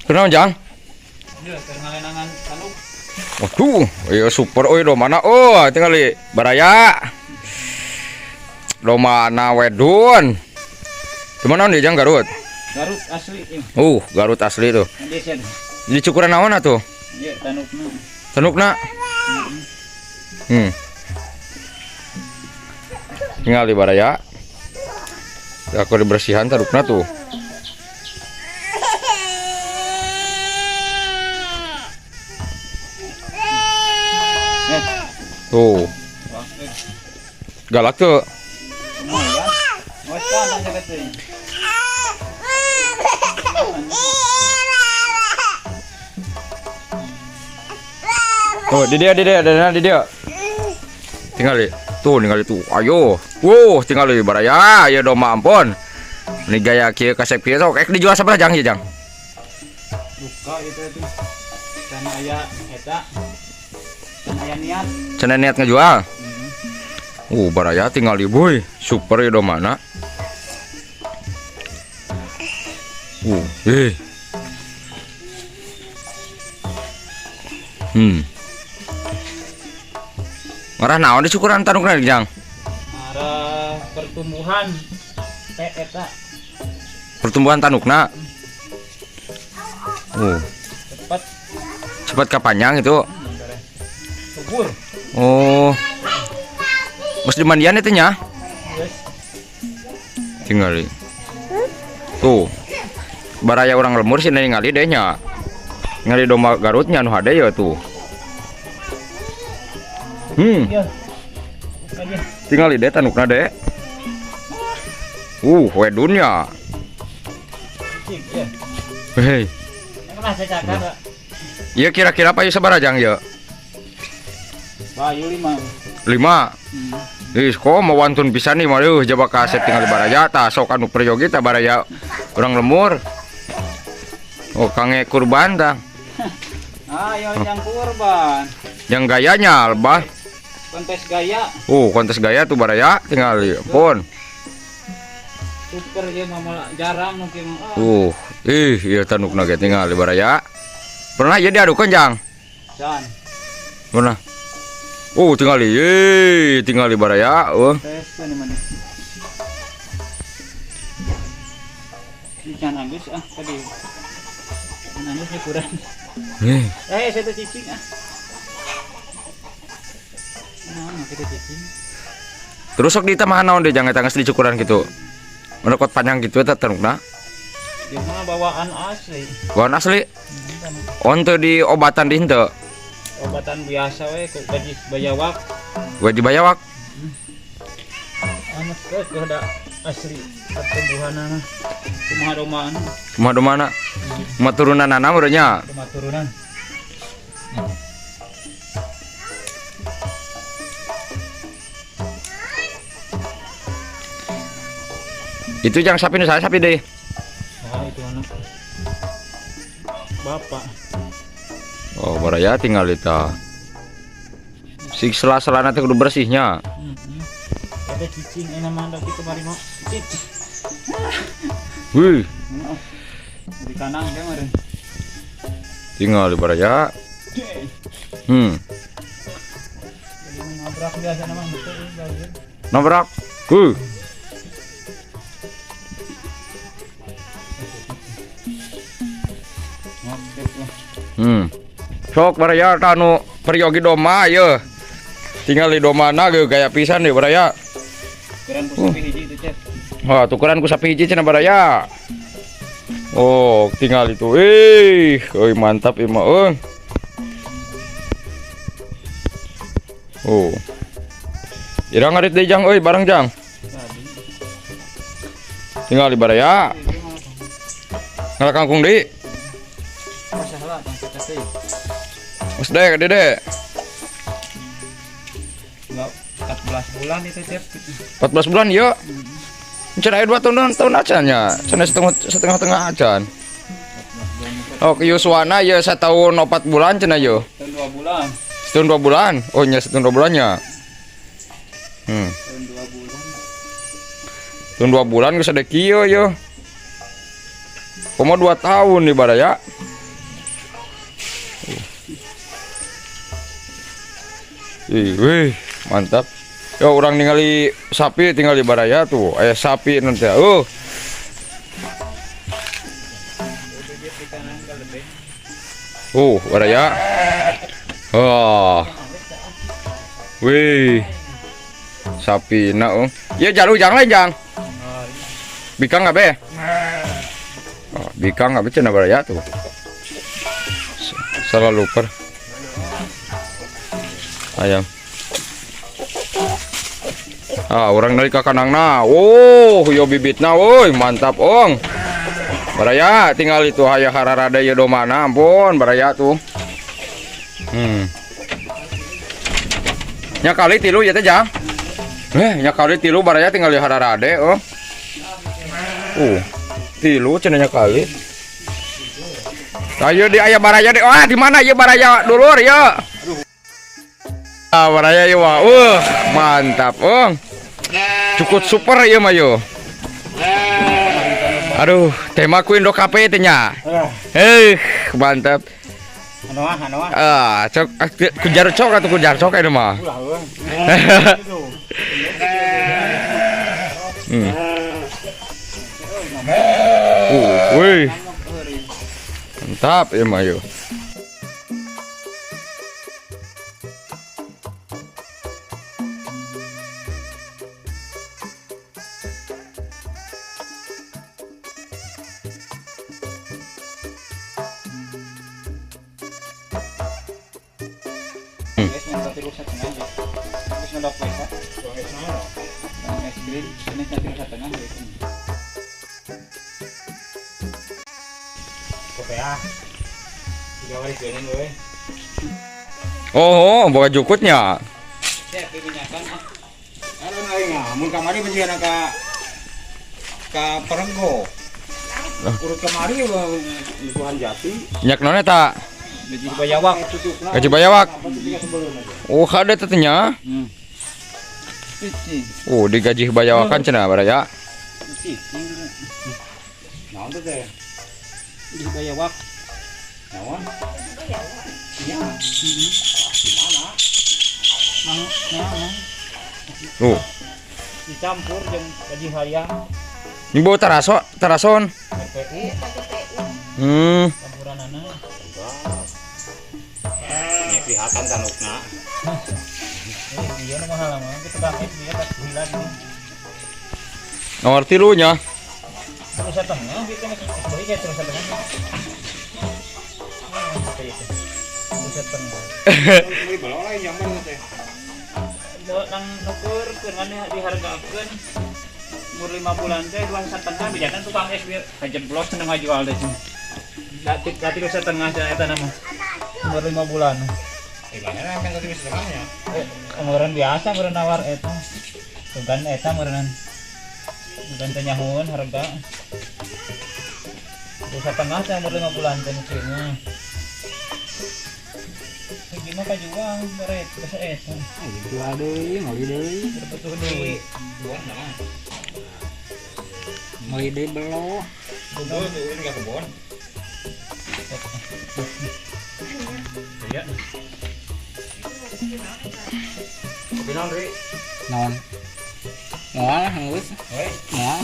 Kenapa Jang? Iya, ngalenangan anu. Waduh, iya super. Oh, do mana? Oh, tinggal di Baraya. Do mana wedun? Gimana nih Jang Garut? Garut asli ini. Garut asli tuh. Desa. Di cukuran naon atuh? Iya, tanukna. Tanukna. Tinggal di Baraya. Aku dibersihan tanukna tuh. Tuh. Galak tuh. Oh, di dia. Tinggal di. Tuh, Ayo. Tinggal di Baraya. Ya doma ampun. Ini gaya kieu kasep kieu sok dijual sabaraha Jang ya Jang? Buka itu tuh. Sana aya eta. Aya niat. Cenah niat ngejual. Baraya tinggal di boy. Super ya do mana? Ngarah naon di cukuran tanukna Jang? Arah pertumbuhan eta. Pertumbuhan tanukna. Cepat kapanjang itu. Subur. Mesti dimandian itu nya. Tinggal tuh. Baraya orang lemur sih ningali deh nya. Ngali domba Garutnya nu hade ya tuh. Tinggal deh tanukna deh. Wedunnya. Hei. Iya kira-kira apa ya sabaraha Jang ya? Bayu 5. 5. Kok mau wantun pisan nih meuh jaba kaset tinggal di Baraya tah sok anu peryogi tah Baraya urang lemur. Kange kurban tah. Yang kurban. Yang gayanya lebah. Kontes gaya. Kontes gaya tuh Baraya tinggal di pon. Super ya mama jarang mungkin. Iya tanukna ge tinggal di Baraya. Pernah ya diadukeun Jang? Jan. Pernah. Tinggal di Baraya. Tes ini mana? Ikan agus tadi. Anaknya kurang. Satu cicing kita cicing. Terus sok ditambah naon deh Jang eta geus di cukuran gitu. Menekot panjang gitu eta tanukna. Dia mah bawaan asli. Bawaan asli. Onto di obatan di henteu. Obatan biasa we ku gaji bayawak. Gaji bayawak. Anak teh ada asli pertumbuhanana. Kumaha domana? Kumaha turunanana urangnya? Kumaha turunan. Itu Jang sapi nu sapi deh. Itu anak. Bapak. Baraya tinggal eta. Si sela-selana teh kudu bersihnya. Ada cicing mah tapi kemari mah cicing. Di kanang dia meureun. Tinggal di Baraya. Nabrak biasa nama nabrak. Sok Baraya anu peryogi doma ya. Tinggal di domana ge gaya pisan deh Baraya. Tukuran ku sapi hiji itu Cep. Tukuran ku sapi hiji cenah Baraya. Tinggal itu. Mantap ieu mah Irang ngarit deui Jang barang Jang. Tinggal di Baraya. Ngalah kangkung deui. Masalah tangkap teh. Mas Dede. 14 bulan itu Cep. 14 bulan ya. Cenah 2 tahun acannya. Cenah setengah acan. Yuswana ya 1 tahun 4 bulan cenah yo. Tahun 2 bulan. Setahun 2 bulan. Nya setahun 2 bulannya. Tahun 2 bulan. Tahun 2 bulan geus ada kieu yo. Komo 2 tahun di Baraya. Wih, mantap. Ya orang ningali sapi tinggal di baraya tuh. Aya sapi nanti. Baraya. Wih. Sapi na. Ya jalu jang lain jang. Bikang nggak be? Bikang nggak cina baraya tuh. Salah lupa. Ayam. Orang dari kakanangna. Yo bibitna, woi mantap ong. Baraya tinggal itu haya hararada ya domana, ampun baraya tuh. Nya kali tilu ya teh jang. Nya kali tilu baraya tinggal di hararade, oh. Tilu cenanya kali. Ayo di aya baraya deh. Di mana ya baraya dulur ya? Baraya ya wah. Mantap, ong. Cukup super ya mayo. Aduh, tema ku Indo Cafe teh nya. Mantap. Cok kujar cok atau kujar cok ini mah. Wih. Mantap ya mayo. Boga jukutnya. Mun kamari menjieun ka Perenggo. Urut kamari Tuhan Jati. Nyak nona tak? Di Bayawak. Gaji bayawak. Ada tetenya. Di gaji bayawakan cenah baraya. Naon teh? Di Bayawak. Naon? Iya. Mana? Dicampur jeung gaji hayam. Ini bawa tarason. Campuranana. Ini kelihatan tanukna. Iya nama halaman kita pakai dia tak hilang ini. Nomor tilunya. Terus setengah kita beri kayak terus setengah. Terus setengah. Beli balong lain nyaman teh. Buat nang nukur keungannya dihargakeun umur 5 bulan teh 2,5 bijatan tukang es biar kajeblos cenah ngajual teh. Dati 2,5 cenah eta nama. Umur 5 bulan. Gimana kan tadi setengahnya? Umuran biasa umuran nawar eta. Tugan eta umuran. Tugan teh nyahoeun harga. 2,5 teh umur 5 bulan teh nukurnya. Gimana ka jual beret bisa eta. Jual deui, mau deui. Betul deui. Jual nah. Mau deui belo. Belo deui enggak kebon. Ya. Bilang Ri. Naon? Moal geus. Heuh. Moal.